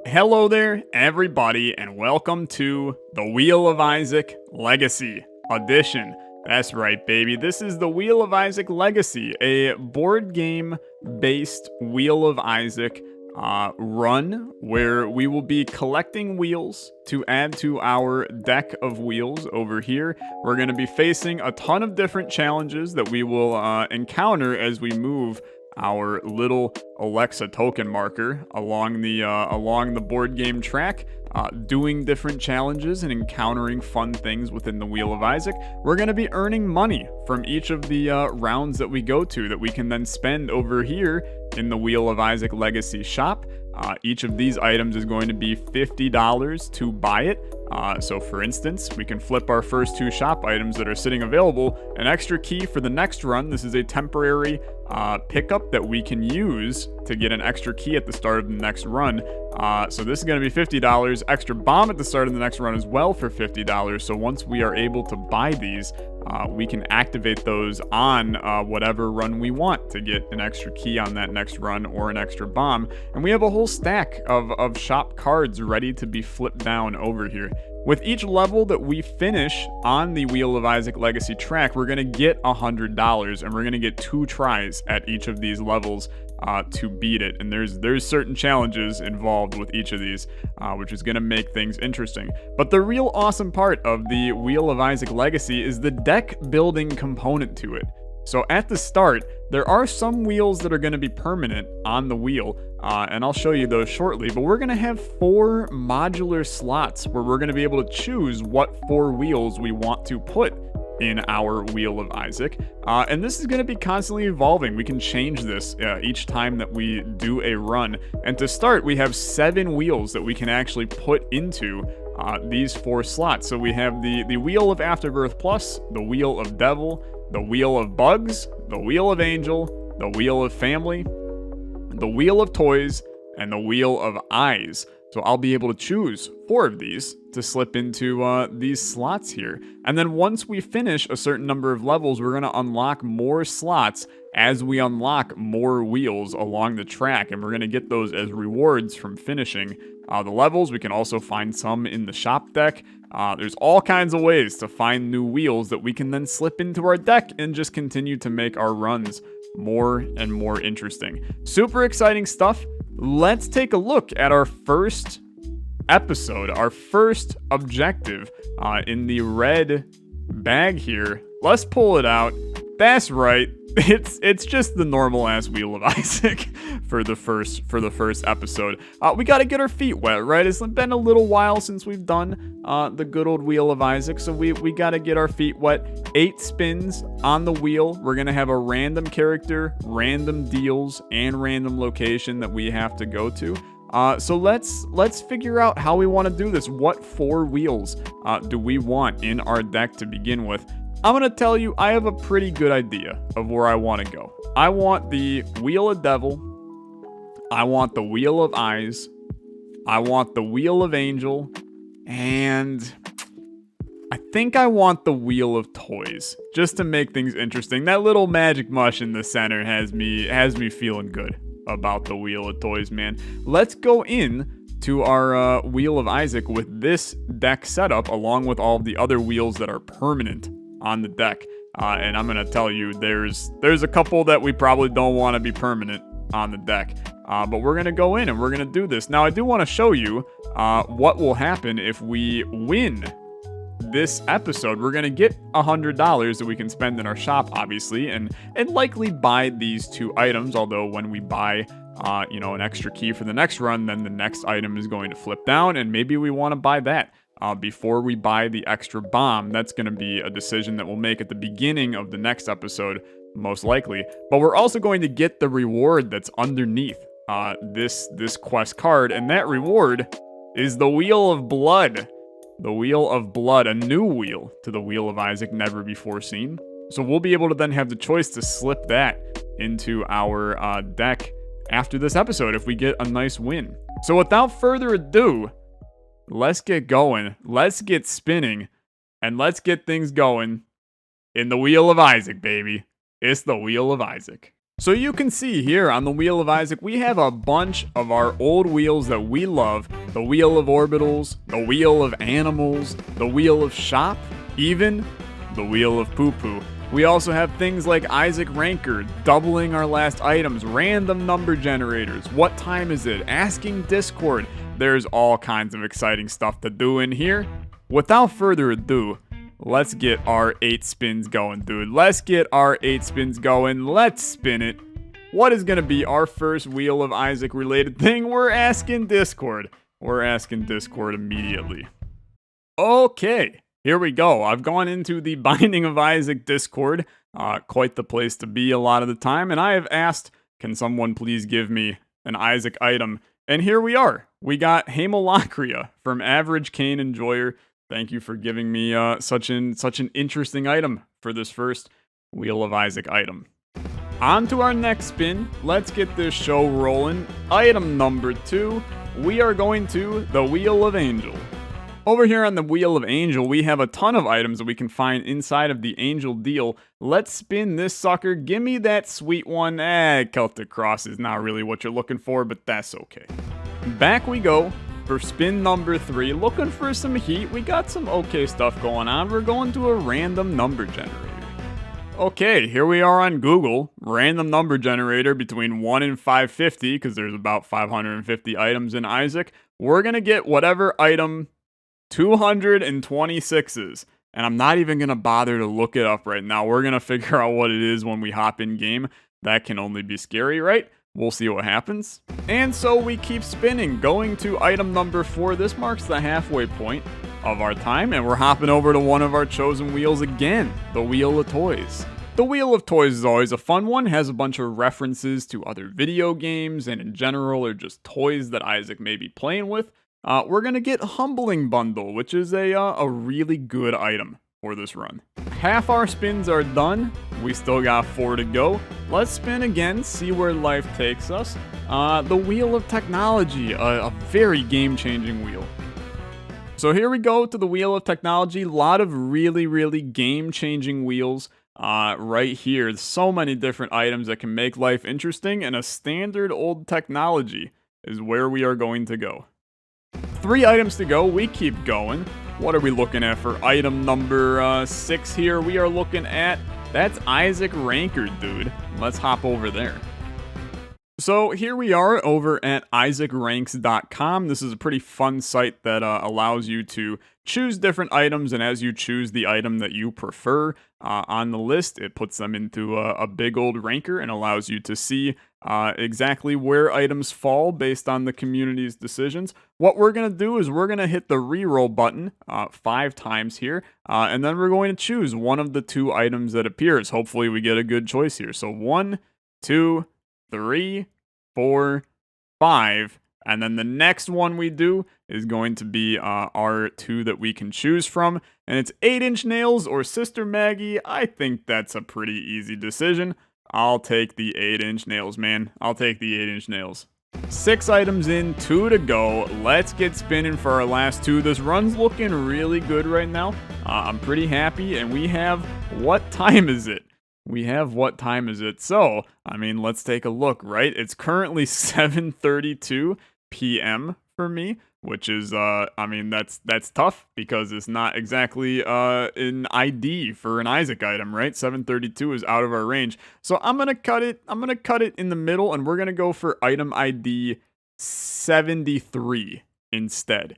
Hello there, everybody, and welcome to the Wheel of Isaac Legacy Edition. That's right, baby. This is the Wheel of Isaac Legacy, a board game based Wheel of Isaac run where we will be collecting wheels to add to our deck of wheels over here. We're going to be facing a ton of different challenges that we will encounter as we move our little Olexa token marker along the board game track, doing different challenges and encountering fun things within the Wheel of Isaac. We're going to be earning money from each of the rounds that we go to that we can then spend over here in the Wheel of Isaac Legacy shop. Each of these items is going to be $50 to buy it. So for instance, we can flip our first two shop items that are sitting available. An extra key for the next run. This is a temporary pickup that we can use to get an extra key at the start of the next run. So this is going to be $50. Extra bomb at the start of the next run as well for $50. So once we are able to buy these, we can activate those on whatever run we want to get an extra key on that next run or an extra bomb. And we have a whole stack of shop cards ready to be flipped down over here. With each level that we finish on the Wheel of Isaac Legacy track, we're going to get $100, and we're going to get 2 tries at each of these levels to beat it. And there's certain challenges involved with each of these, which is going to make things interesting. But the real awesome part of the Wheel of Isaac Legacy is the deck building component to it. So at the start, there are some wheels that are going to be permanent on the wheel, and I'll show you those shortly, but we're going to have 4 modular slots where we're going to be able to choose what 4 wheels we want to put in our Wheel of Isaac, and this is going to be constantly evolving. We can change this each time that we do a run, and to start, we have 7 wheels that we can actually put into these 4 slots. So we have the Wheel of Afterbirth Plus, the Wheel of Devil, the Wheel of Bugs, the Wheel of Angel, the Wheel of Family, the Wheel of Toys, and the Wheel of Eyes. So I'll be able to choose 4 of these to slip into these slots here. And then once we finish a certain number of levels, we're going to unlock more slots as we unlock more wheels along the track. And we're going to get those as rewards from finishing the levels. We can also find some in the shop deck. There's all kinds of ways to find new wheels that we can then slip into our deck and just continue to make our runs more and more interesting. Super exciting stuff. Let's take a look at our first episode, our first objective in the red bag here. Let's pull it out. That's right. It's just the normal ass Wheel of Isaac for the first episode. We got to get our feet wet, right? It's been a little while since we've done the good old Wheel of Isaac, so we got to get our feet wet. 8 spins on the wheel. We're gonna have a random character, random deals, and random location that we have to go to. So let's figure out how we want to do this. What 4 wheels do we want in our deck to begin with? I'm going to tell you, I have a pretty good idea of where I want to go. I want the Wheel of Devil. I want the Wheel of Eyes. I want the Wheel of Angel. And I think I want the Wheel of Toys, just to make things interesting. That little magic mush in the center has me feeling good about the Wheel of Toys, man. Let's go in to our Wheel of Isaac with this deck setup, along with all of the other wheels that are permanent on the deck, and I'm gonna tell you, there's a couple that we probably don't want to be permanent on the deck, but we're gonna go in and we're gonna do this. Now I do want to show you what will happen if we win this episode. We're gonna get $100 that we can spend in our shop, obviously, and likely buy these 2 items, although when we buy an extra key for the next run, then the next item is going to flip down, and maybe we want to buy that before we buy the extra bomb. That's going to be a decision that we'll make at the beginning of the next episode, most likely. But we're also going to get the reward that's underneath this quest card, and that reward is the Wheel of Blood. The Wheel of Blood, a new wheel to the Wheel of Isaac, never before seen. So we'll be able to then have the choice to slip that into our deck after this episode if we get a nice win. So without further ado, let's get going, let's get spinning, and let's get things going in the Wheel of Isaac, baby. It's the Wheel of Isaac. So you can see here on the Wheel of Isaac, we have a bunch of our old wheels that we love. The Wheel of Orbitals, the Wheel of Animals, the Wheel of Shop, even the Wheel of Poo Poo. We also have things like Isaac Ranker, doubling our last items, random number generators, what time is it, asking Discord. There's all kinds of exciting stuff to do in here. Without further ado, let's get our 8 spins going, dude. Let's get our 8 spins going. Let's spin it. What is going to be our first Wheel of Isaac related thing? We're asking Discord. We're asking Discord immediately. Okay, here we go. I've gone into the Binding of Isaac Discord. Quite the place to be a lot of the time. And I have asked, can someone please give me an Isaac item? And here we are. We got Hamolacria from Average Cane Enjoyer. Thank you for giving me such an interesting item for this first Wheel of Isaac item. On to our next spin. Let's get this show rolling. Item number 2, we are going to the Wheel of Angel. Over here on the Wheel of Angel, we have a ton of items that we can find inside of the Angel deal. Let's spin this sucker. Give me that sweet one. Celtic Cross is not really what you're looking for, but that's okay. Back we go. For spin number 3, looking for some heat. We got some okay stuff going on. We're going to a random number generator. Okay, here we are on Google. Random number generator between 1 and 550, because there's about 550 items in Isaac. We're going to get whatever item 226 is. And I'm not even going to bother to look it up right now. We're going to figure out what it is when we hop in game. That can only be scary, right? We'll see what happens. And so we keep spinning, going to item number 4. This marks the halfway point of our time, and we're hopping over to one of our chosen wheels again, the Wheel of Toys. The Wheel of Toys is always a fun one, has a bunch of references to other video games and in general or just toys that Isaac may be playing with. We're going to get Humbling Bundle, which is a really good item for this run. Half our spins are done. We still got 4 to go. Let's spin again, see where life takes us. The Wheel of Technology, a very game-changing wheel. So here we go to the Wheel of Technology. A lot of really game-changing wheels right here. So many different items that can make life interesting, and a standard old technology is where we are going to go. 3 items to go. We keep going. What are we looking at for item number 6 here? We are looking at, that's Isaac Ranker, dude. Let's hop over there. So here we are over at isaacranks.com. This is a pretty fun site that allows you to choose different items, and as you choose the item that you prefer on the list, it puts them into a big old ranker and allows you to see exactly where items fall based on the community's decisions. What we're going to do is we're going to hit the reroll button 5 times here, and then we're going to choose one of the 2 items that appears. Hopefully we get a good choice here. So 1, 2, 3, 4, 5, and then the next one we do is going to be our 2 that we can choose from, and it's 8-inch nails or Sister Maggie. I think that's a pretty easy decision. I'll take the 8-inch nails, man. I'll take the 8-inch nails. 6 items in, 2 to go. Let's get spinning for our last 2. This run's looking really good right now. I'm pretty happy, and we have, what time is it? We have what time is it? So, I mean, let's take a look, right? It's currently 7:32 p.m. for me, which is, I mean, that's tough because it's not exactly an ID for an Isaac item, right? 7:32 is out of our range. So I'm gonna cut it in the middle, and we're gonna go for item ID 73 instead.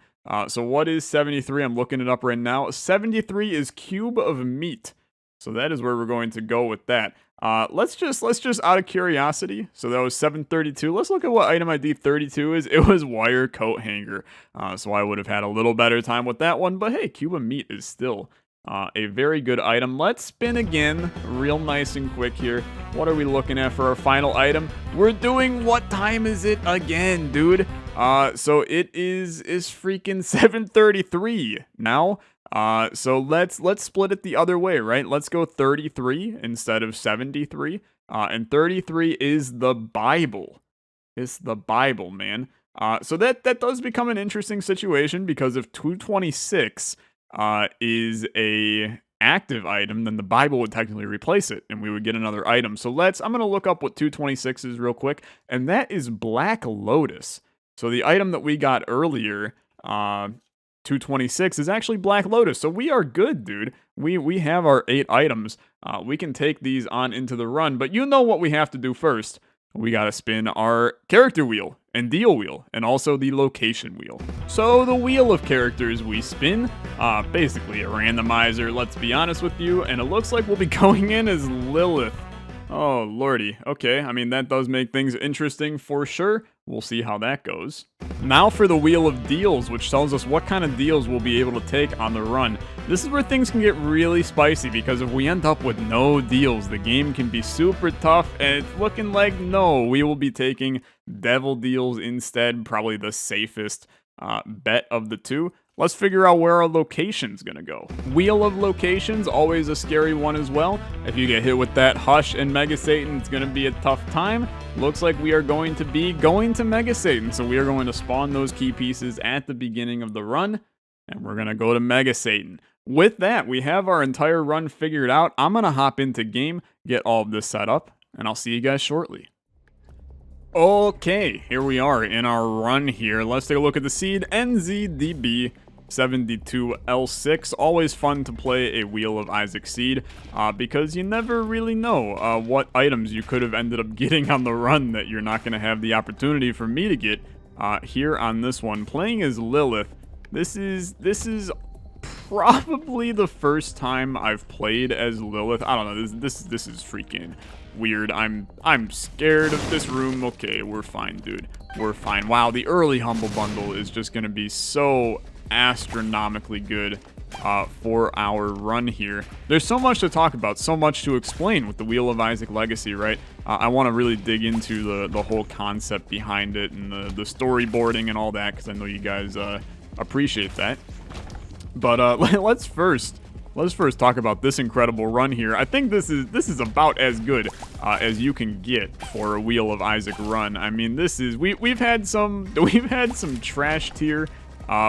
So what is 73? I'm looking it up right now. 73 is Cube of Meat. So that is where we're going to go with that. Let's just out of curiosity. So that was 732. Let's look at what item ID 32 is. It was Wire Coat Hanger. So I would have had a little better time with that one. But hey, Cube of Meat is still a very good item. Let's spin again, real nice and quick here. What are we looking at for our final item? We're doing what time is it again, dude? So it is freaking 7:33 now. So let's split it the other way, right? Let's go 33 instead of 73. And 33 is the Bible. It's the Bible, man. So that does become an interesting situation because if 226 is a active item, then the Bible would technically replace it, and we would get another item. So I'm gonna look up what 226 is real quick, and that is Black Lotus. So the item that we got earlier, 226, is actually Black Lotus. So we are good, dude. We have our 8 items. We can take these on into the run, but you know what we have to do first. We gotta spin our character wheel and deal wheel, and also the location wheel. So the wheel of characters we spin, basically a randomizer, let's be honest with you, and it looks like we'll be going in as Lilith. Oh, lordy. Okay, I mean, that does make things interesting for sure. We'll see how that goes. Now for the Wheel of Deals, which tells us what kind of deals we'll be able to take on the run. This is where things can get really spicy, because if we end up with no deals, the game can be super tough, and it's looking like no, we will be taking Devil Deals instead, probably the safest bet of the two. Let's figure out where our location's gonna go. Wheel of Locations, always a scary one as well. If you get hit with that Hush and Mega Satan, it's gonna be a tough time. Looks like we are going to be going to Mega Satan, so we are going to spawn those key pieces at the beginning of the run, and we're gonna go to Mega Satan. With that, we have our entire run figured out. I'm gonna hop into game, get all of this set up, and I'll see you guys shortly. Okay, here we are in our run here. Let's take a look at the seed, NZDB72L6. Always fun to play a Wheel of Isaac seed, because you never really know what items you could have ended up getting on the run that you're not going to have the opportunity for me to get here on this one. Playing as Lilith, this is probably the first time I've played as Lilith. I don't know, this is freaking weird. I'm scared of this room. Okay, we're fine, dude. We're fine. Wow, the early Humble Bundle is just gonna be so astronomically good for our run here. There's so much to talk about, so much to explain with the Wheel of Isaac Legacy, right? I want to really dig into the whole concept behind it and the storyboarding and all that, because I know you guys appreciate that. But let's first talk about this incredible run here. I think this is about as good as you can get for a Wheel of Isaac run. I mean, we've had some trash tier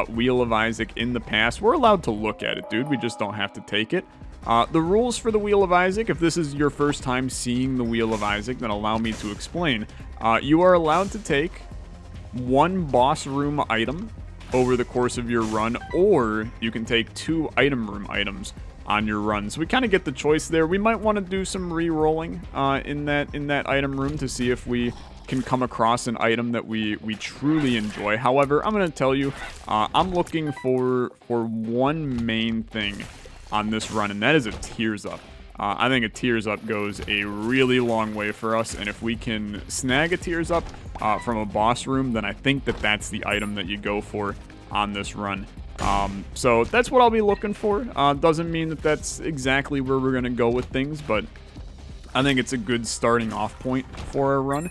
Wheel of Isaac in the past. We're allowed to look at it, dude. We just don't have to take it. The rules for the Wheel of Isaac, if this is your first time seeing the Wheel of Isaac, then allow me to explain. You are allowed to take one boss room item over the course of your run, or you can take 2 item room items on your run. So we kind of get the choice there. We might want to do some re-rolling in that item room to see if we can come across an item that we truly enjoy. However, I'm going to tell you, I'm looking for one main thing on this run, and that is a Tears Up. I think a Tears Up goes a really long way for us, and if we can snag a Tears Up from a boss room, then I think that's the item that you go for on this run. So that's what I'll be looking for. Doesn't mean that's exactly where we're going to go with things, but I think it's a good starting off point for our run.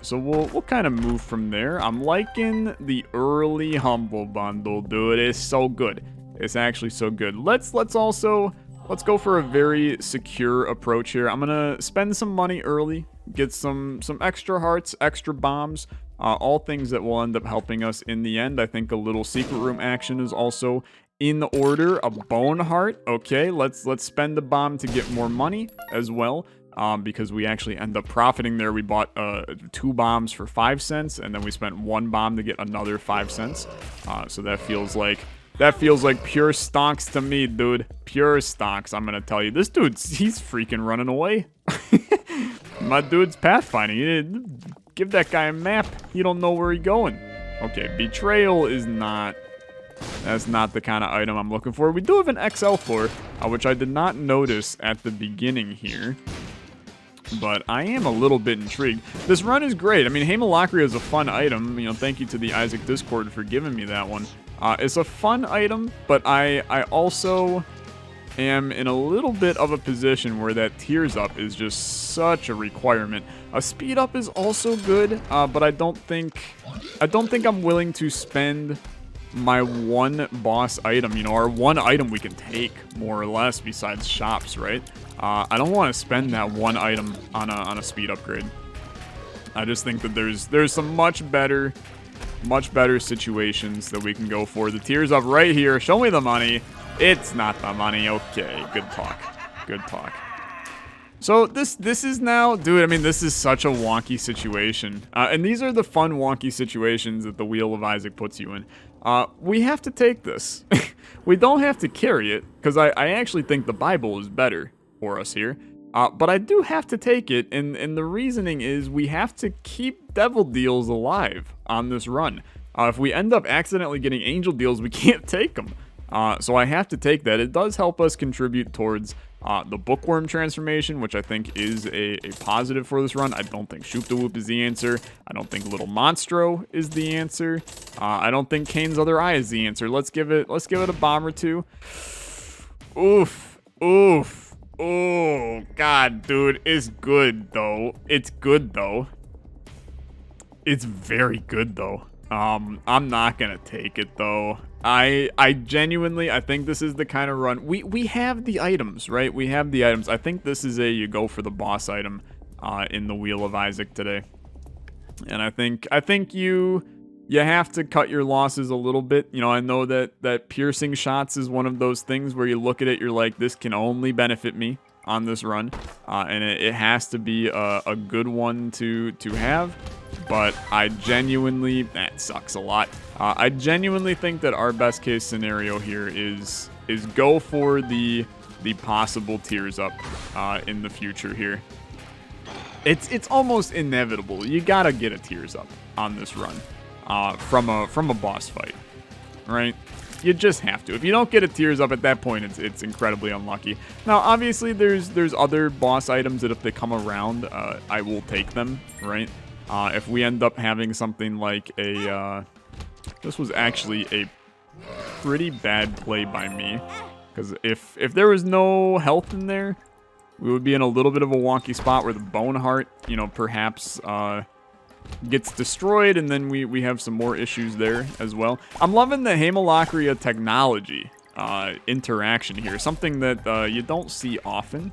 So we'll kind of move from there. I'm liking the early Humble Bundle, dude. It's so good. It's actually so good. Let's go for a very secure approach here. I'm gonna spend some money early, get some extra hearts, extra bombs, all things that will end up helping us in the end. I think a little secret room action is also in order. A bone heart. Okay, let's spend a bomb to get more money as well. Because we actually end up profiting there. We bought 2 bombs for 5 cents, and then we spent 1 bomb to get another 5 cents. So that feels like pure stonks to me, dude. Pure stonks. I'm gonna tell you, this he's freaking running away. My dude's pathfinding. Give that guy a map. He don't know where he's going. Okay, betrayal is not. That's not the kind of item I'm looking for. We do have an XL for, which I did not notice at the beginning here. But I am a little bit intrigued. This run is great. I mean, Hamalacria is a fun item. You know, thank you to the Isaac Discord for giving me that one. It's a fun item, but I also am in a little bit of a position where that Tears Up is just such a requirement. A Speed Up is also good, but I don't think I'm willing to spend my one boss item, you know, our one item we can take, more or less, besides shops, right? I don't want to spend that one item on a speed upgrade. I just think that there's some much better much better situations that we can go for. The tears up right here. Show me the money. It's not the money. Okay, good talk. Good talk. So this is now, dude, I mean, this is such a wonky situation. And these are the fun wonky situations that the Wheel of Isaac puts you in. We have to take this. We don't have to carry it, because I actually think the Bible is better for us here. But I do have to take it, and the reasoning is we have to keep devil deals alive on this run. If we end up accidentally getting angel deals, we can't take them. So I have to take that. It does help us contribute towards the bookworm transformation, which I think is a positive for this run. I don't think Shoop the Whoop is the answer. I don't think Little Monstro is the answer. I don't think Kane's Other Eye is the answer. Let's give it a bomb or two. Oof. Oof. Oh, God, dude. It's good, though. It's good, though. It's very good, though. I'm not gonna take it, though. I genuinely, I think this is the kind of run. We have the items, right? We have the items. I think this is you go for the boss item in the Wheel of Isaac today. And I think you have to cut your losses a little bit. You know, I know that piercing shots is one of those things where you look at it, you're like, this can only benefit me on this run. And it has to be a good one to have. But I genuinely, that sucks a lot. I genuinely think that our best case scenario here is go for the possible tears up in the future here. It's almost inevitable. You gotta get a tears up on this run from a boss fight, right? You just have to. If you don't get a tears up at that point, it's incredibly unlucky. Now, obviously, there's other boss items that if they come around, I will take them, right? If we end up having something like this was actually a pretty bad play by me, because if there was no health in there, we would be in a little bit of a wonky spot where the Bone Heart, you know, perhaps gets destroyed, and then we have some more issues there as well. I'm loving the Haemolacria technology interaction here, something that you don't see often.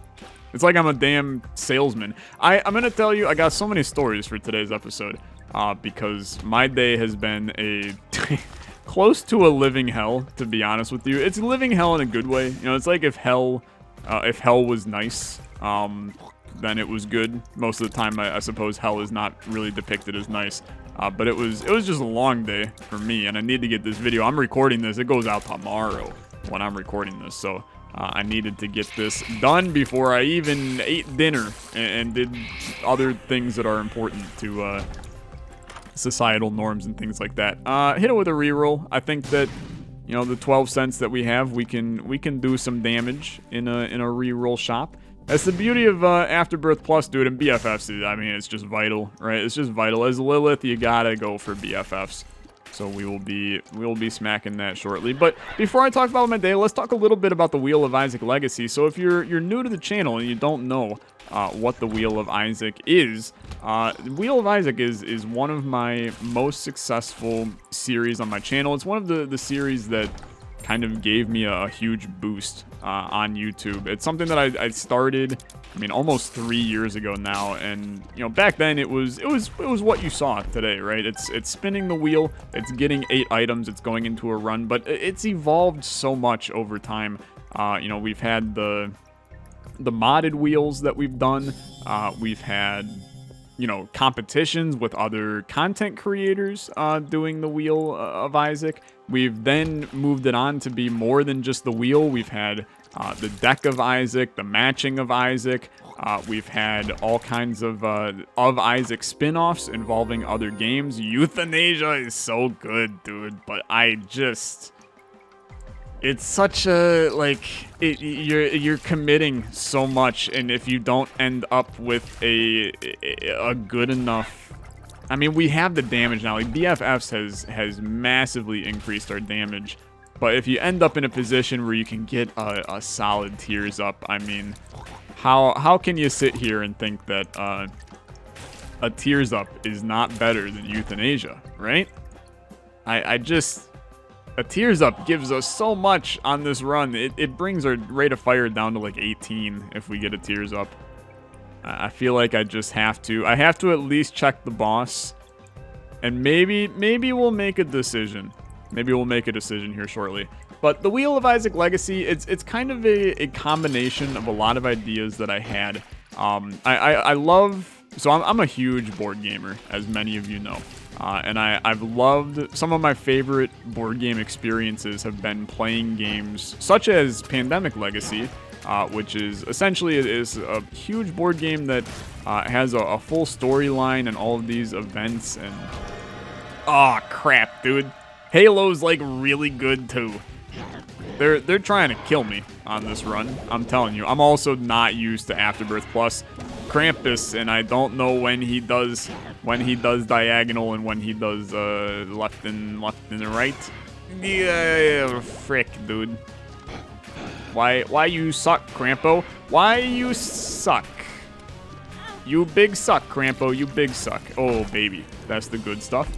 It's like I'm a damn salesman. I'm going to tell you, I got so many stories for today's episode because my day has been a close to a living hell, to be honest with you. It's living hell in a good way. You know, it's like if hell was nice, then it was good. Most of the time, I suppose hell is not really depicted as nice. But it was just a long day for me, and I need to get this video. I'm recording this. It goes out tomorrow when I'm recording this, so I needed to get this done before I even ate dinner and did other things that are important to societal norms and things like that. Hit it with a reroll. I think that, you know, the 12 cents that we have, we can do some damage in a reroll shop. That's the beauty of Afterbirth Plus, dude, and BFFs. I mean, it's just vital, right? It's just vital. As Lilith, you gotta go for BFFs. So we will be smacking that shortly. But before I talk about my day, let's talk a little bit about the Wheel of Isaac Legacy. So if you're new to the channel and you don't know what the Wheel of Isaac is, Wheel of Isaac is one of my most successful series on my channel. It's one of the series that kind of gave me a huge boost on YouTube. It's something that I started, I mean, almost 3 years ago now, and you know, back then it was what you saw today, right? It's spinning the wheel, it's getting 8 items, it's going into a run, but it's evolved so much over time. You know, we've had the modded wheels that we've done. We've had, you know, competitions with other content creators doing the Wheel of Isaac. We've then moved it on to be more than just the wheel. We've had the deck of Isaac, the matching of Isaac. We've had all kinds of Isaac spin-offs involving other games. Euthanasia is so good, dude, but it's such a, like, you're committing so much, and if you don't end up with a good enough, I mean, we have the damage now. Like, BFFs has massively increased our damage, but if you end up in a position where you can get a solid tears up, I mean, how can you sit here and think that a tears up is not better than euthanasia, right? A tears up gives us so much on this run. It brings our rate of fire down to like 18 if we get a tears up. I feel like I just have to. I have to at least check the boss and maybe we'll make a decision. Maybe we'll make a decision here shortly. But the Wheel of Isaac Legacy, it's kind of a combination of a lot of ideas that I had. I love... So I'm a huge board gamer, as many of you know. And I've loved... Some of my favorite board game experiences have been playing games such as Pandemic Legacy, which is essentially is a huge board game that has a full storyline and all of these events. And... oh, crap, dude. Halo's, like, really good, too. They're trying to kill me on this run. I'm telling you. I'm also not used to Afterbirth Plus Krampus, and I don't know when he does diagonal and when he does left and right. Yeah, frick, dude. Why you suck, Crampo? Why you suck? You big suck, Crampo. You big suck. Oh, baby. That's the good stuff.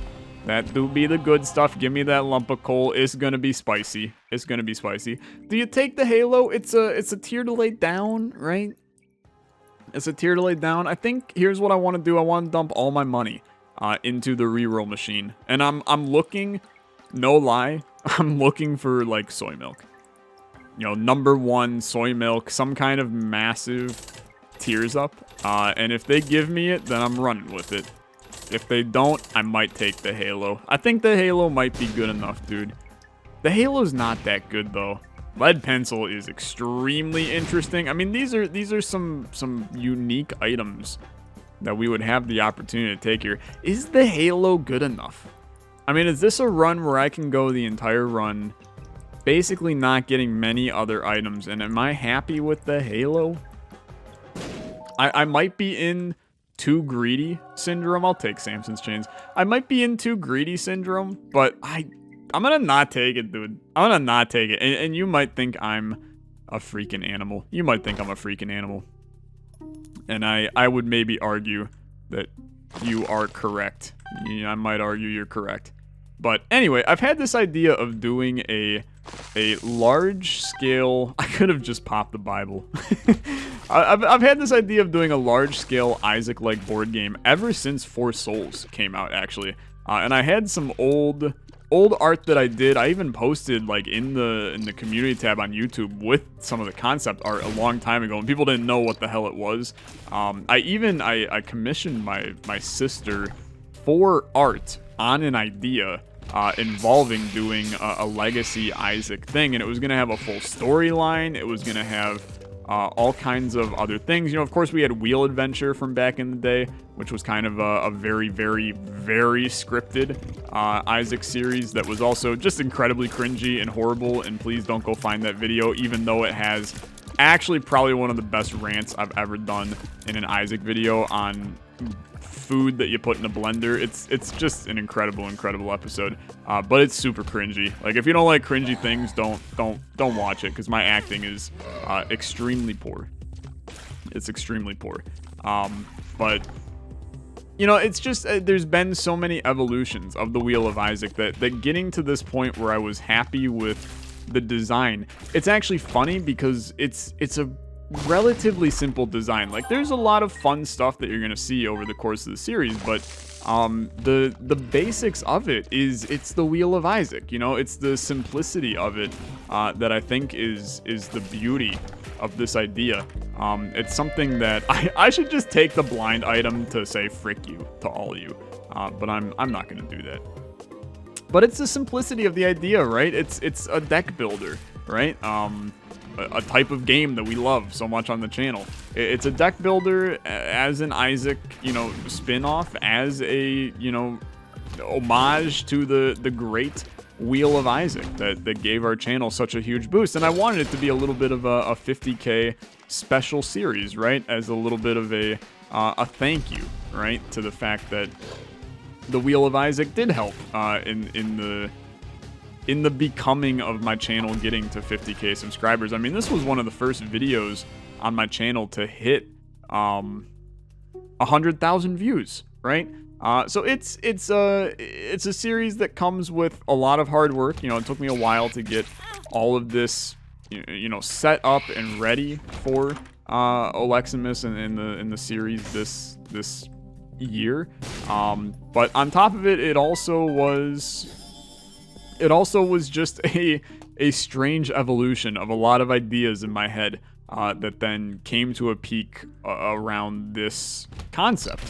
That do be the good stuff. Give me that lump of coal. It's gonna be spicy. It's gonna be spicy. Do you take the Halo? It's a tier to lay down, right? It's a tier to lay down. I think here's what I want to do. I want to dump all my money into the reroll machine. And I'm looking, no lie, I'm looking for like soy milk. You know, #1 soy milk, some kind of massive tiers up. And if they give me it, then I'm running with it. If they don't, I might take the Halo. I think the Halo might be good enough, dude. The Halo's not that good, though. Lead Pencil is extremely interesting. I mean, these are some unique items that we would have the opportunity to take here. Is the Halo good enough? I mean, is this a run where I can go the entire run basically not getting many other items? And am I happy with the Halo? I might be in... too greedy syndrome. I'll take Samson's chains. I might be in too greedy syndrome, but I'm gonna not take it, dude. I'm gonna not take it. And you might think I'm a freaking animal. You might think I'm a freaking animal. And I would maybe argue that you are correct. Yeah, I might argue you're correct. But anyway, I've had this idea of doing a large scale... I could have just popped the Bible. I've had this idea of doing a large scale Isaac-like board game ever since 4 Souls came out, actually. And I had some old art that I did. I even posted like in the community tab on YouTube with some of the concept art a long time ago, and people didn't know what the hell it was. I commissioned my sister for art on an idea involving doing a legacy Isaac thing, and it was gonna have a full storyline. It was gonna have all kinds of other things. You know, of course, we had Wheel Adventure from back in the day, which was kind of a very, very, very scripted Isaac series that was also just incredibly cringy and horrible, and please don't go find that video, even though it has actually probably one of the best rants I've ever done in an Isaac video on food that you put in a blender. It's just an incredible episode, but it's super cringy. Like, if you don't like cringy things, don't watch it, because my acting is extremely poor. It's extremely poor. But you know, it's just there's been so many evolutions of the Wheel of Isaac that getting to this point where I was happy with the design. It's actually funny because it's a relatively simple design. Like, there's a lot of fun stuff that you're gonna see over the course of the series, but the basics of it is it's the Wheel of Isaac. You know, it's the simplicity of it that I think is the beauty of this idea. It's something that I should just take the blind item to say frick you to all of you, but I'm not gonna do that. But it's the simplicity of the idea, right? It's a deck builder, right? A type of game that we love so much on the channel. It's a deck builder as an Isaac, you know, spin-off, as a, you know, homage to the great Wheel of Isaac that gave our channel such a huge boost. And I wanted it to be a little bit of a 50K special series, right? As a little bit of a thank you, right? To the fact that the Wheel of Isaac did help in the becoming of my channel getting to 50K subscribers. I mean, this was one of the first videos on my channel to hit 100,000 views, right? So it's a series that comes with a lot of hard work. You know, it took me a while to get all of this, you know, set up and ready for Olexamas and in the series this year. But on top of it, it also was just a strange evolution of a lot of ideas in my head that then came to a peak around this concept.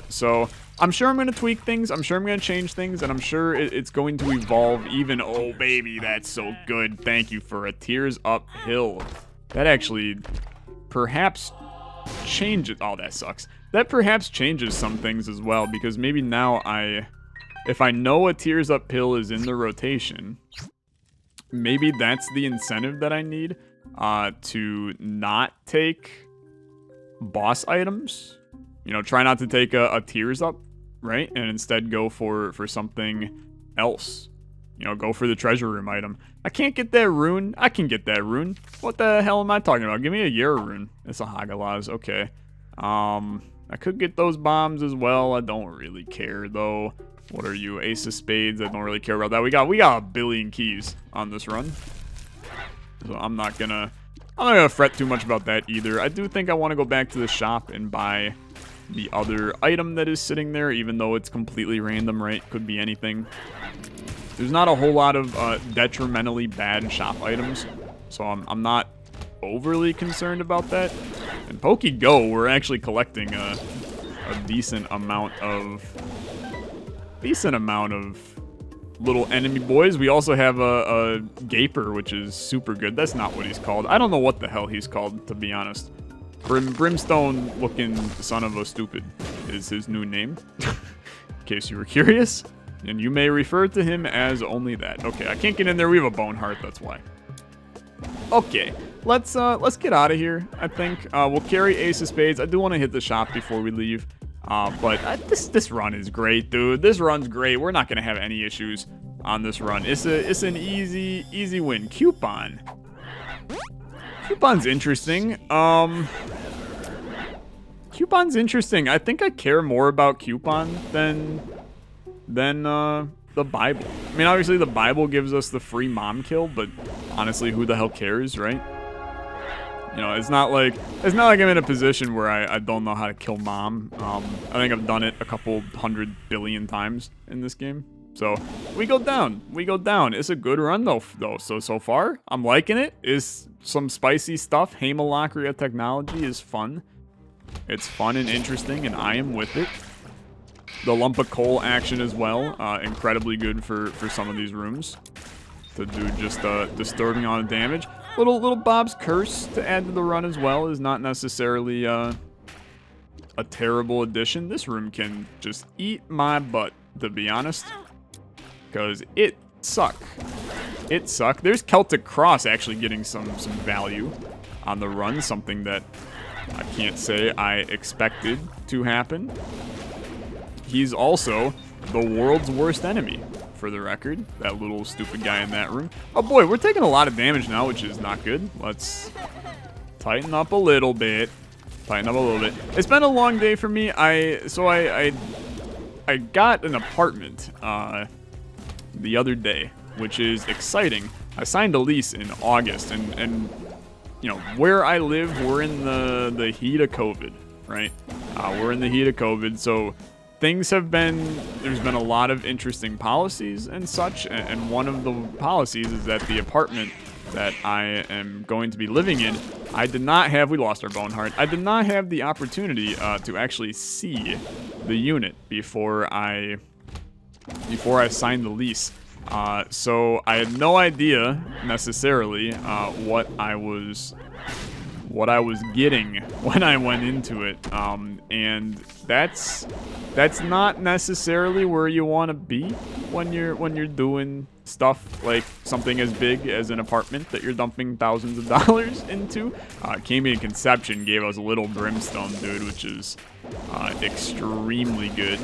So I'm sure I'm going to tweak things, I'm sure I'm going to change things, and I'm sure it's going to evolve even. Oh, baby, that's so good. Thank you for a Tears Up Hill. That actually perhaps changes... Oh, that sucks. That perhaps changes some things as well, because maybe now if I know a Tears Up Hill is in the rotation, maybe that's the incentive that I need to not take boss items. You know, try not to take a Tears Up, right? And instead go for something else. You know, go for the treasure room item. I can't get that rune. I can get that rune. What the hell am I talking about? Give me a Yara rune. It's a Hagalaz. Okay. I could get those bombs as well. I don't really care, though. What are you? Ace of Spades. I don't really care about that. We got a billion keys on this run. So I'm not gonna fret too much about that either. I do think I want to go back to the shop and buy the other item that is sitting there, even though it's completely random, right? Could be anything. There's not a whole lot of detrimentally bad shop items, so I'm not overly concerned about that. In PokeGo, we're actually collecting a decent amount of little enemy boys. We also have a Gaper, which is super good. That's not what he's called. I don't know what the hell he's called, to be honest. Brimstone-looking son of a stupid is his new name, in case you were curious. And you may refer to him as only that. Okay, I can't get in there. We have a bone heart, that's why. Okay, let's get out of here, I think. We'll carry Ace of Spades. I do want to hit the shop before we leave. But this run is great, dude. This run's great. We're not going to have any issues on this run. It's an easy win. Coupon. Coupon's interesting. Coupon's interesting. I think I care more about Coupon than the Bible. I mean, obviously the Bible gives us the free mom kill, but honestly, who the hell cares, right? You know, it's not like I'm in a position where I don't know how to kill mom. I think I've done it a couple 100 billion times in this game. So we go down. It's a good run though. So far, I'm liking it. Is some spicy stuff. Hamalacria technology is fun. It's fun and interesting, and I am with it. The lump of coal action as well, incredibly good for some of these rooms to do just disturbing amount of damage. Little Bob's Curse to add to the run as well is not necessarily a terrible addition. This room can just eat my butt, to be honest, because it suck. There's Celtic Cross actually getting some value on the run, something that I can't say I expected to happen. He's also the world's worst enemy, for the record. That little stupid guy in that room. Oh boy, we're taking a lot of damage now, which is not good. Let's tighten up a little bit. It's been a long day for me. I got an apartment the other day, which is exciting. I signed a lease in August, and you know, where I live, we're in the heat of COVID, right? We're in the heat of COVID, so there's been a lot of interesting policies and such, and one of the policies is that the apartment that I am going to be living in, we lost our bone heart. I did not have the opportunity to actually see the unit before I signed the lease. So I had no idea necessarily what I was getting when I went into it, and that's not necessarily where you want to be when you're doing stuff like something as big as an apartment that you're dumping thousands of dollars into. Cambion Conception gave us a little brimstone, dude, which is extremely good.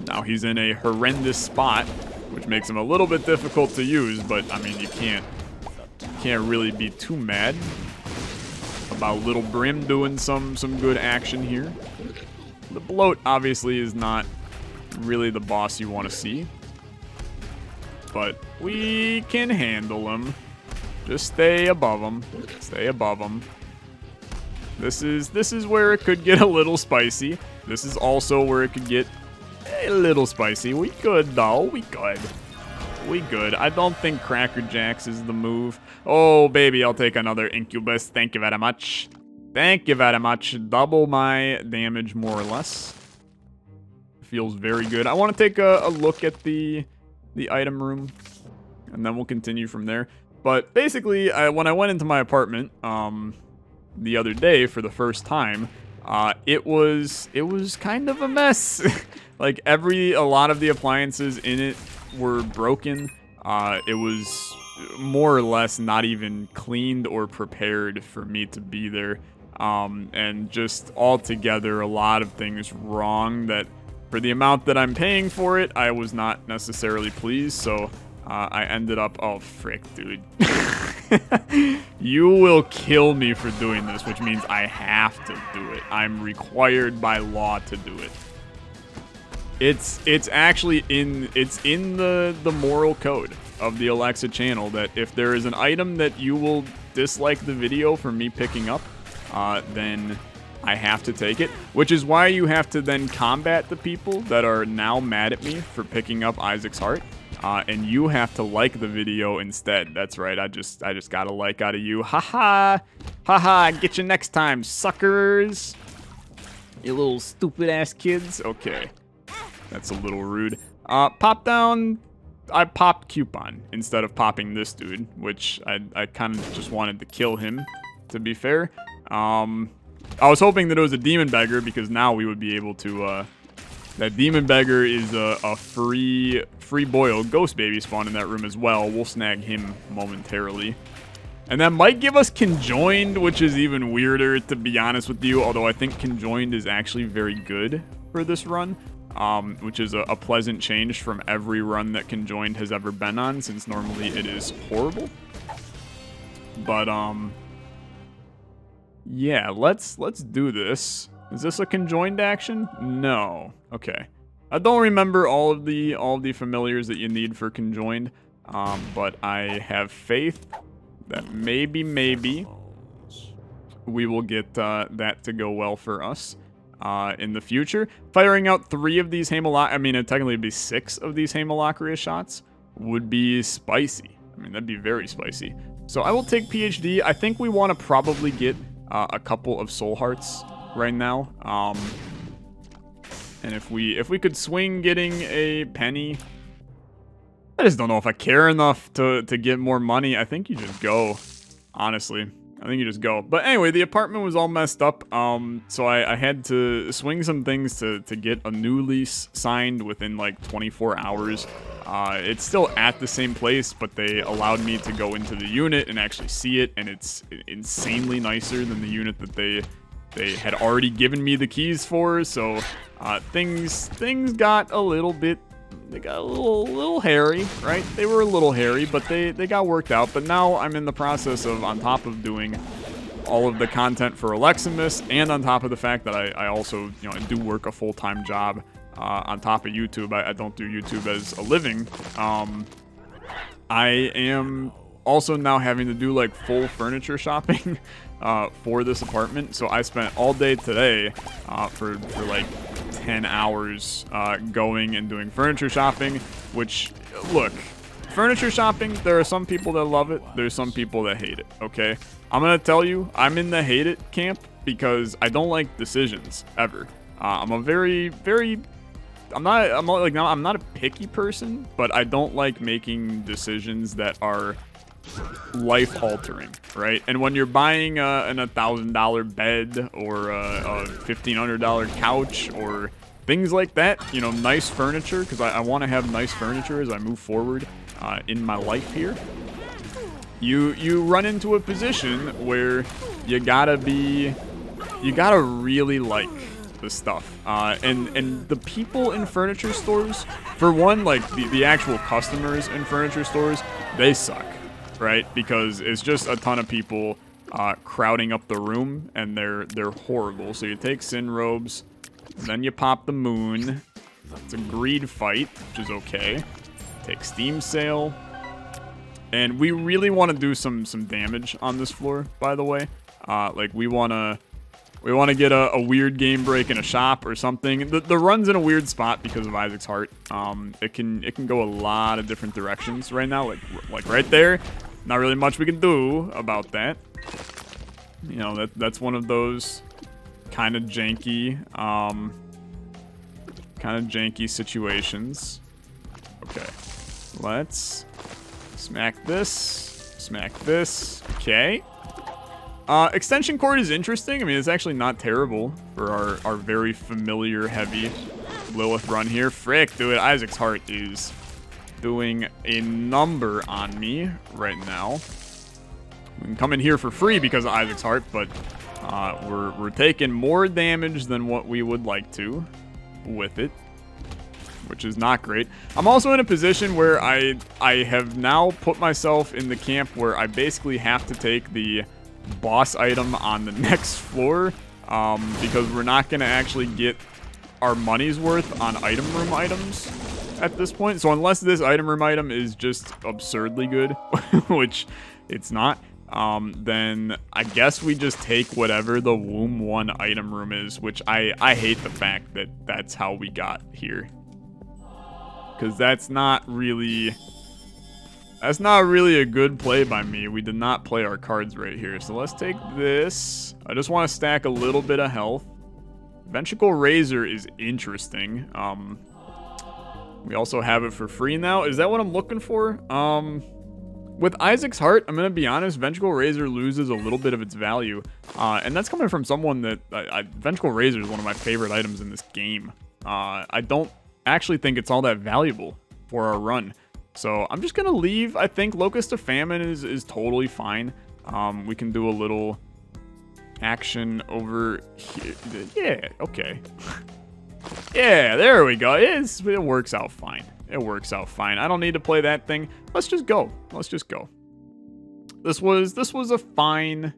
Now he's in a horrendous spot, which makes him a little bit difficult to use, but I mean, you can't really be too mad about little Brim doing some good action here. The bloat obviously is not really the boss you want to see, but we can handle him. Just stay above him. This is where it could get a little spicy. This is also where it could get a little spicy. We good, though. We good. We good. I don't think Cracker Jacks is the move. Oh, baby, I'll take another Incubus. Thank you very much. Thank you very much. Double my damage, more or less. Feels very good. I want to take a look at the item room, and then we'll continue from there. But basically, when I went into my apartment the other day for the first time, it was kind of a mess. Like a lot of the appliances in it were broken. It was more or less not even cleaned or prepared for me to be there. And just altogether a lot of things wrong that for the amount that I'm paying for it, I was not necessarily pleased. So I ended up, oh frick, dude. You will kill me for doing this, which means I have to do it. I'm required by law to do it. It's actually in the moral code of the Olexa channel that if there is an item that you will dislike the video for me picking up, then I have to take it, which is why you have to then combat the people that are now mad at me for picking up Isaac's heart, and you have to like the video instead. That's right, I just got a like out of you. Haha, haha, get you next time, suckers. You little stupid ass kids. Okay, that's a little rude. Pop down. I popped Coupon instead of popping this dude, which I kind of just wanted to kill him, to be fair. I was hoping that it was a Demon Beggar because now we would be able to, that Demon Beggar is a free boil Ghost Baby spawn in that room as well. We'll snag him momentarily. And that might give us Conjoined, which is even weirder, to be honest with you, although I think Conjoined is actually very good for this run. Which is a pleasant change from every run that Conjoined has ever been on, since normally it is horrible. But, yeah, let's do this. Is this a Conjoined action? No. Okay. I don't remember all of the familiars that you need for Conjoined, but I have faith that maybe we will get that to go well for us. In the future, firing out 3 of these technically it'd be 6 of these Haemolacria shots would be spicy. I mean, that'd be very spicy. So I will take PhD. I think we want to probably get a couple of soul hearts right now. And if we could swing getting a penny, I just don't know if I care enough to get more money. I think you just go, honestly. I think you just go. But anyway, the apartment was all messed up, so I had to swing some things to get a new lease signed within like 24 hours. It's still at the same place, but they allowed me to go into the unit and actually see it, and it's insanely nicer than the unit that they had already given me the keys for. So things got a little bit. They got a little hairy, right? They were a little hairy, but they got worked out. But now I'm in the process of, on top of doing all of the content for Olexamas, and on top of the fact that I also, I do work a full-time job on top of YouTube. I don't do YouTube as a living. I am also now having to do like full furniture shopping for this apartment. So I spent all day today for like 10 hours going and doing furniture shopping, which, look, furniture shopping, there are some people that love it, there's some people that hate it, okay? I'm gonna tell you, I'm in the hate it camp because I don't like decisions, ever. I'm a I'm not a picky person, but I don't like making decisions that are life-altering, right? And when you're buying an $1,000 bed or a $1,500 couch or things like that, nice furniture, because I want to have nice furniture as I move forward in my life here, you run into a position where you gotta really like the stuff, and the people in furniture stores, for one, like the actual customers in furniture stores, they suck. Right, because it's just a ton of people crowding up the room, and they're horrible. So you take Sin Robes, then you pop the Moon. It's a greed fight, which is okay. Take Steam Sale, and we really want to do some damage on this floor. By the way, like we want to We want to get a weird game break in a shop or something. The run's in a weird spot because of Isaac's heart. It can go a lot of different directions right now, like right there. Not really much we can do about that. You know, that's one of those kind of janky situations. Okay, let's smack this. Okay. Extension cord is interesting. I mean, it's actually not terrible for our very familiar heavy Lilith run here. Frick, dude, Isaac's heart is doing a number on me right now. We can come in here for free because of Isaac's heart, but we're taking more damage than what we would like to with it, which is not great. I'm also in a position where I have now put myself in the camp where I basically have to take the boss item on the next floor because we're not going to actually get our money's worth on item room items at this point. So unless this item room item is just absurdly good, which it's not, then I guess we just take whatever the womb 1 item room is, which I hate the fact that that's how we got here, because that's not really a good play by me. We did not play our cards right here. So let's take this. I just want to stack a little bit of health. Ventricle Razor is interesting. We also have it for free now. Is that what I'm looking for? With Isaac's heart, I'm going to be honest, Ventricle Razor loses a little bit of its value. And that's coming from someone that... Ventricle Razor is one of my favorite items in this game. I don't actually think it's all that valuable for our run. So I'm just going to leave. I think Locust of Famine is totally fine. We can do a little action over here. Yeah, okay. Yeah, there we go. It works out fine. It works out fine. I don't need to play that thing. Let's just go. This was a fine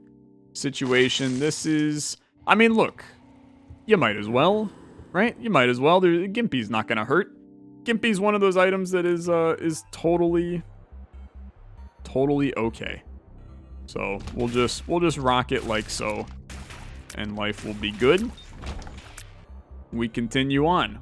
situation. This is... I mean, look. You might as well, right? You might as well. Gimpy's not going to hurt. Gimpy's one of those items that is totally okay. So we'll just rock it like so, and life will be good. We continue on.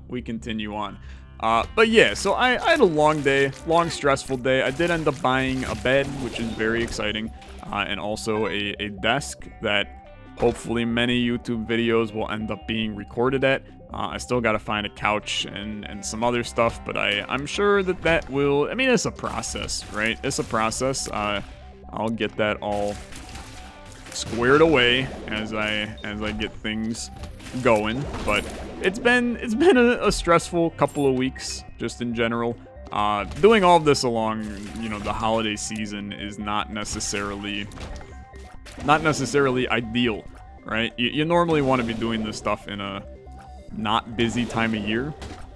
But yeah, so I had a long day, long stressful day. I did end up buying a bed, which is very exciting, and also a desk that hopefully many YouTube videos will end up being recorded at. I still got to find a couch and some other stuff, but I'm sure that will... I mean, it's a process, right? It's a process. I'll get that all squared away as I get things going. But it's been a stressful couple of weeks, just in general. Doing all of this along, you know, the holiday season is not necessarily ideal, right? You normally want to be doing this stuff in a not busy time of year.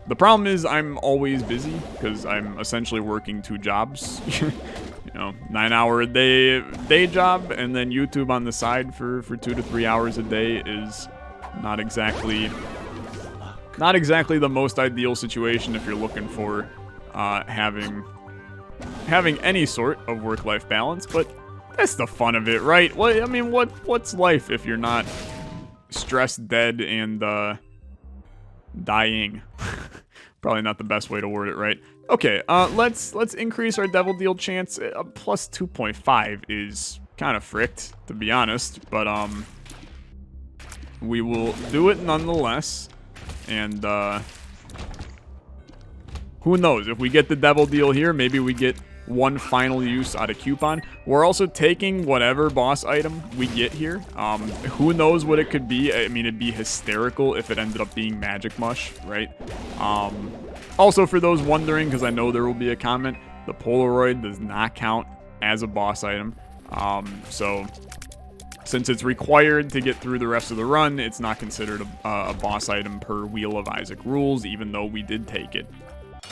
The problem is I'm always busy because I'm essentially working 2 jobs. You know, 9-hour-a-day day job, and then YouTube on the side for 2 to 3 hours a day is not exactly the most ideal situation if you're looking for having any sort of work-life balance. But that's the fun of it, right? Well, I mean, what's life if you're not stressed, dead, and dying? Probably not the best way to word it, right? Okay, let's increase our devil deal chance. Plus 2.5 is kind of fricked, to be honest, but we will do it nonetheless. And who knows, if we get the devil deal here, maybe we get one final use out of coupon. We're also taking whatever boss item we get here. Who knows what it could be. I mean, it'd be hysterical if it ended up being Magic Mush, right? Also, for those wondering, because I know there will be a comment, the Polaroid does not count as a boss item. So since it's required to get through the rest of the run, it's not considered a boss item per Wheel of Isaac rules, even though we did take it.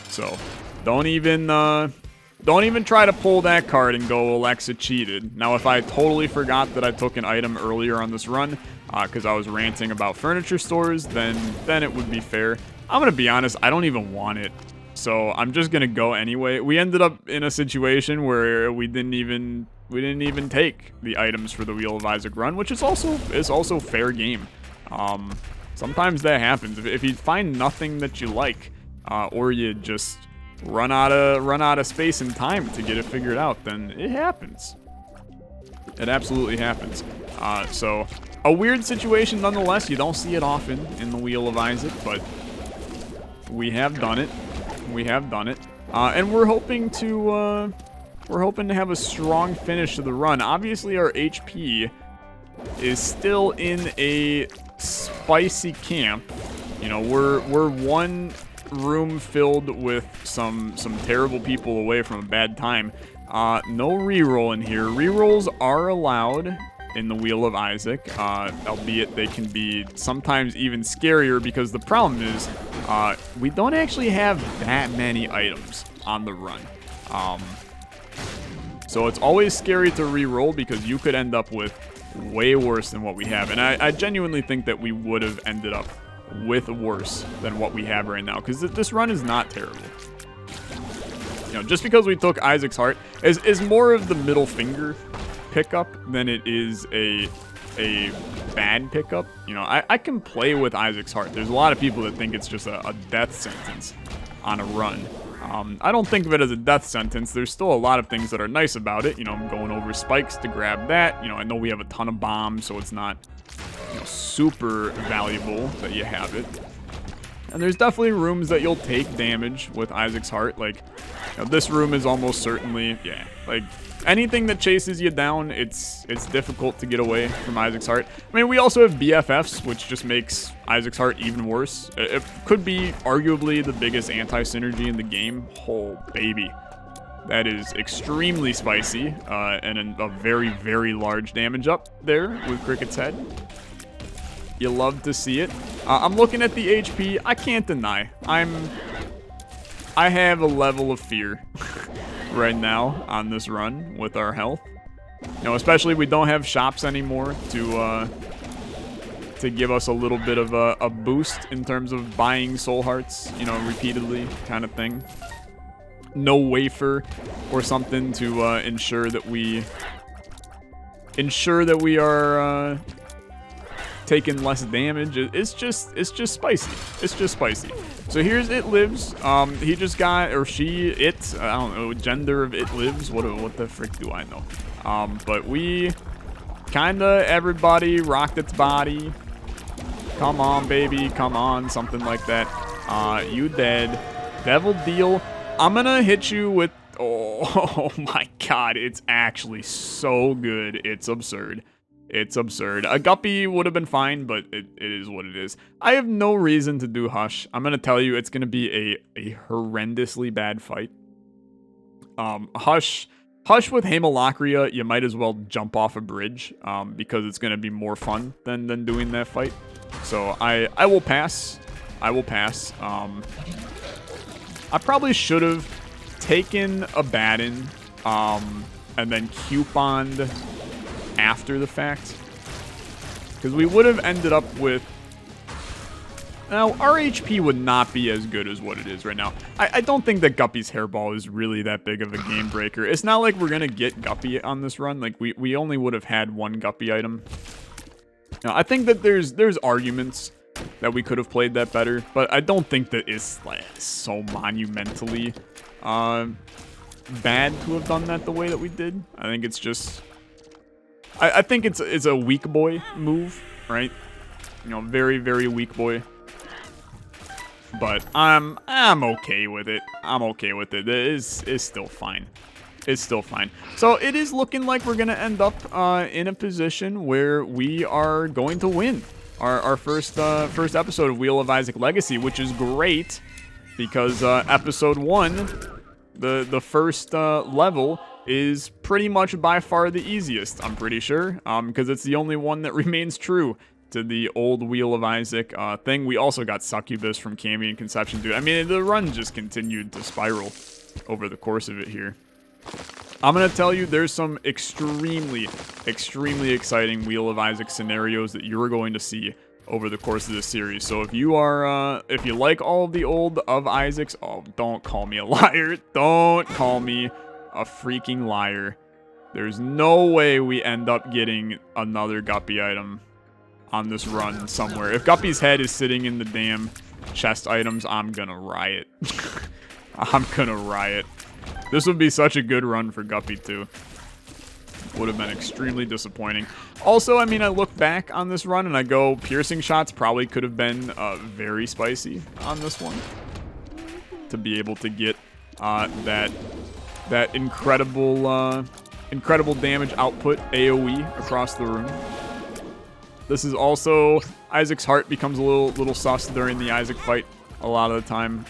So don't even try to pull that card and go, Olexa cheated. Now, if I totally forgot that I took an item earlier on this run, because I was ranting about furniture stores, then it would be fair. I'm going to be honest, I don't even want it. So I'm just going to go anyway. We ended up in a situation where we didn't even take the items for the Wheel of Isaac run, which is also fair game. Sometimes that happens. If you find nothing that you like, or you just run out of space and time to get it figured out, then it happens. It absolutely happens. So a weird situation nonetheless. You don't see it often in the Wheel of Isaac, but we have done it. We have done it. And we're hoping to have a strong finish to the run. Obviously, our HP is still in a spicy camp. You know, we're one room filled with some terrible people away from a bad time. No reroll in here. Rerolls are allowed in the Wheel of Isaac, albeit they can be sometimes even scarier because the problem is we don't actually have that many items on the run. So it's always scary to reroll because you could end up with way worse than what we have. And I genuinely think that we would have ended up with worse than what we have right now, because this run is not terrible. You know, just because we took Isaac's heart is more of the middle finger pickup than it is a bad pickup. You know, I can play with Isaac's heart. There's a lot of people that think it's just a death sentence on a run. I don't think of it as a death sentence. There's still a lot of things that are nice about it. You know, I'm going over spikes to grab that. You know, I know we have a ton of bombs, so it's not, you know, super valuable that you have it. And there's definitely rooms that you'll take damage with Isaac's heart. Like, you know, this room is almost certainly, yeah, like anything that chases you down, it's difficult to get away from Isaac's heart. I mean, we also have BFFs, which just makes Isaac's heart even worse. It could be arguably the biggest anti-synergy in the game. Oh, baby. That is extremely spicy, and a very, very large damage up there with Cricket's head. You love to see it. I'm looking at the HP. I can't deny. I have a level of fear right now on this run with our health. You know, especially we don't have shops anymore to give us a little bit of a boost in terms of buying soul hearts, you know, repeatedly kind of thing. No wafer or something to ensure that we are taking less damage. It's just spicy. It's just spicy. So here's It Lives. He just got, or she, it, I don't know, gender of It Lives. What the frick do I know? But we kinda, everybody rocked its body. Come on, baby, come on, something like that. You dead. Devil Deal. I'm gonna hit you with, oh my god, it's actually so good. It's absurd. It's absurd. A guppy would have been fine, but it is what it is. I have no reason to do Hush. I'm gonna tell you, it's gonna be a horrendously bad fight. Hush with Hamalacria, you might as well jump off a bridge, because it's gonna be more fun than doing that fight. So I will pass. I will pass. I probably should have taken Abaddon, and then couponed after the fact, because we would have ended up with, now our HP would not be as good as what it is right now. I don't think that Guppy's hairball is really that big of a game breaker. It's not like we're gonna get Guppy on this run. Like we only would have had one Guppy item. Now I think that there's arguments that we could have played that better, but I don't think that it's like so monumentally bad to have done that the way that we did. I think it's just, I think it's a weak boy move, right? You know, very, very weak boy. But I'm okay with it. I'm okay with it. It is still fine. It's still fine. So it is looking like we're gonna end up in a position where we are going to win our first episode of Wheel of Isaac Legacy, which is great because episode 1, the first level, is pretty much by far the easiest, I'm pretty sure, because it's the only one that remains true to the old Wheel of Isaac thing. We also got Succubus from Cammy and Conception, dude. I mean, the run just continued to spiral over the course of it here. I'm going to tell you, there's some extremely, extremely exciting Wheel of Isaac scenarios that you're going to see over the course of this series. So if you are, if you like all of the old of Isaacs, oh, don't call me a liar. Don't call me a freaking liar. There's no way we end up getting another Guppy item on this run somewhere. If Guppy's head is sitting in the damn chest items, I'm gonna riot. I'm gonna riot. This would be such a good run for Guppy, too. Would have been extremely disappointing. Also, I mean, I look back on this run and I go, piercing shots probably could have been very spicy on this one. To be able to get that incredible incredible damage output AoE across the room. This is also Isaac's heart becomes a little sus during the Isaac fight a lot of the time.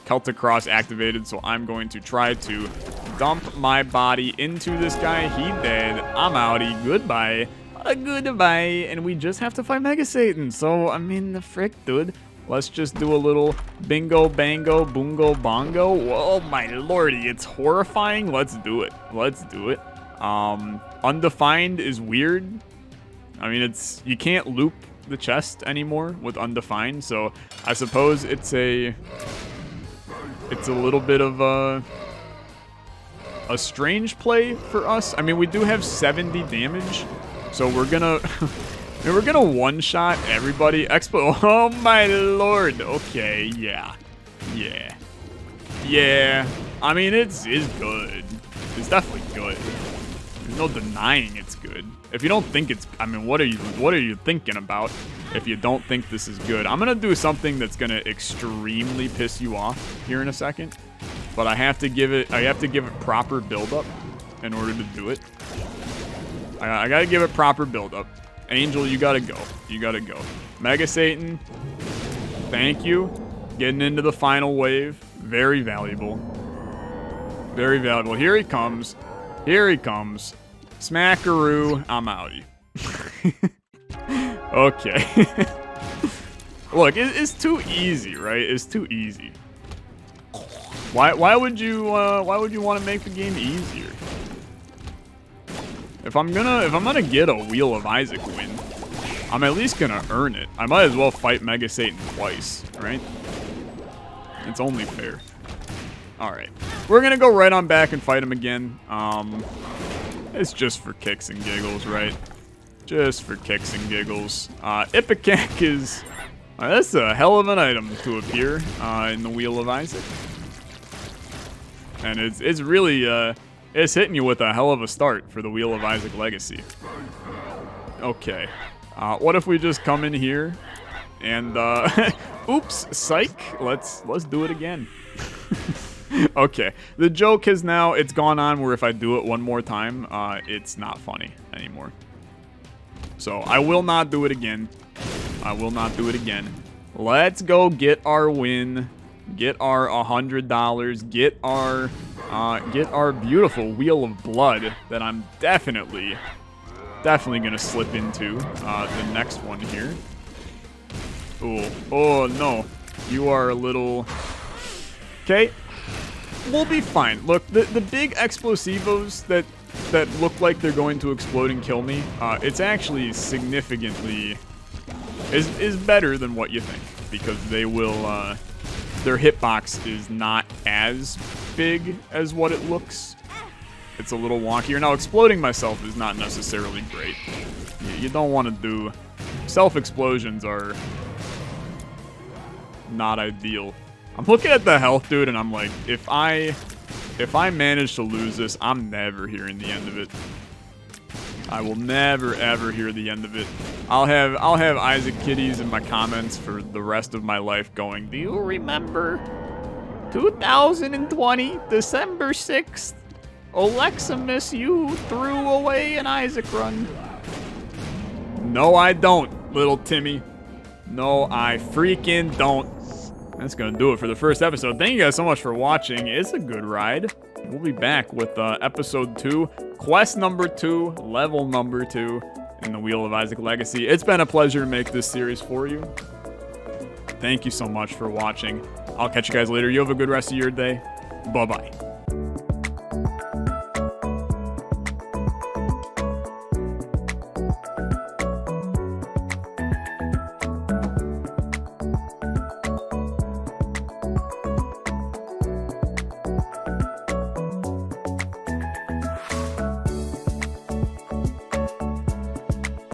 Celtic Cross activated, so I'm going to try to dump my body into this guy. He dead. I'm outie. Goodbye. Goodbye. And we just have to fight Mega Satan. So, I mean, the frick, dude. Let's just do a little bingo, bango, boongo, bongo. Whoa, my lordy. It's horrifying. Let's do it. Let's do it. Undefined is weird. I mean, you can't loop the chest anymore with undefined. So, I suppose it's a little bit of a strange play for us. I mean, we do have 70 damage, so we're gonna one-shot everybody. Expo. Oh my lord. Okay, yeah. I mean, it's good. It's definitely good. There's no denying it's good. If you don't think it's, I mean, what are you thinking about? If you don't think this is good, I'm gonna do something that's gonna extremely piss you off here in a second, but I have to give it proper build-up in order to do it. I gotta give it proper build-up. Angel, you gotta go. You gotta go. Mega Satan, thank you. Getting into the final wave, very valuable. Very valuable. Here he comes. Here he comes. Smackaroo. I'm outie. Okay. Look, it's too easy, right? It's too easy. Why would you want to make the game easier? If I'm gonna get a Wheel of Isaac win, I'm at least gonna earn it. I might as well fight Mega Satan twice, right? It's only fair. All right, we're gonna go right on back and fight him again. It's just for kicks and giggles, right? Just for kicks and giggles. Ipecac is... that's a hell of an item to appear in the Wheel of Isaac. And it's really... it's hitting you with a hell of a start for the Wheel of Isaac Legacy. Okay. What if we just come in here and... oops, psych. Let's do it again. Okay. The joke has now... it's gone on where if I do it one more time, it's not funny anymore. So, I will not do it again. I will not do it again. Let's go get our win. Get our $100. Get our beautiful Wheel of Blood that I'm definitely gonna slip into the next one here. Oh no. You are a little... okay. We'll be fine. Look, the big explosivos that look like they're going to explode and kill me, it's actually significantly is better than what you think, because they will their hitbox is not as big as what it looks. It's a little wonkier. Now, exploding myself is not necessarily great. You don't want to do... self-explosions are not ideal. I'm looking at the health, dude, and I'm like, if I manage to lose this, I'm never hearing the end of it. I will never, ever hear the end of it. I'll have Isaac Kitties in my comments for the rest of my life going, do you remember 2020, December 6th, Olexamas, you threw away an Isaac run? No, I don't, little Timmy. No, I freaking don't. That's going to do it for the first episode. Thank you guys so much for watching. It's a good ride. We'll be back with episode 2, quest number 2, level number 2 in the Wheel of Isaac Legacy. It's been a pleasure to make this series for you. Thank you so much for watching. I'll catch you guys later. You have a good rest of your day. Bye-bye.